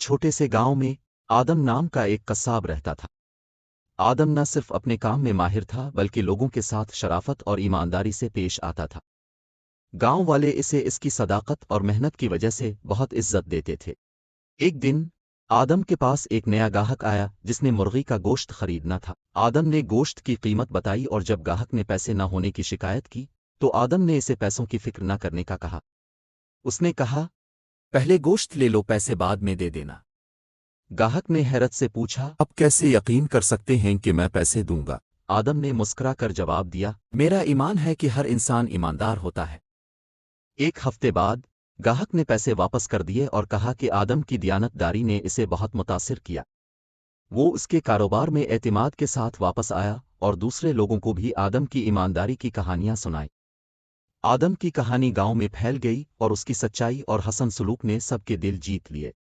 छोटे से गांव में आदम नाम का एक कस्साब रहता था। आदम न सिर्फ अपने काम में माहिर था बल्कि लोगों के साथ शराफत और ईमानदारी से पेश आता था। गांव वाले इसे इसकी सदाकत और मेहनत की वजह से बहुत इज्जत देते थे। एक दिन आदम के पास एक नया गाहक आया जिसने मुर्गी का गोश्त खरीदना था। आदम ने गोश्त की कीमत बताई और जब गाहक ने पैसे न होने की शिकायत की तो आदम ने इसे पैसों की फिक्र न करने का कहा। उसने कहा, पहले गोश्त ले लो, पैसे बाद में दे देना। गाहक ने हैरत से पूछा, अब कैसे यकीन कर सकते हैं कि मैं पैसे दूंगा? आदम ने मुस्कुराकर जवाब दिया, मेरा ईमान है कि हर इंसान ईमानदार होता है। एक हफ्ते बाद गाहक ने पैसे वापस कर दिए और कहा कि आदम की दियानतदारी ने इसे बहुत मुतासिर किया। वो उसके कारोबार में एतिमाद के साथ वापस आया और दूसरे लोगों को भी आदम की ईमानदारी की कहानियां सुनाई। आदम की कहानी गांव में फैल गई और उसकी सच्चाई और हसन सलूक ने सबके दिल जीत लिए।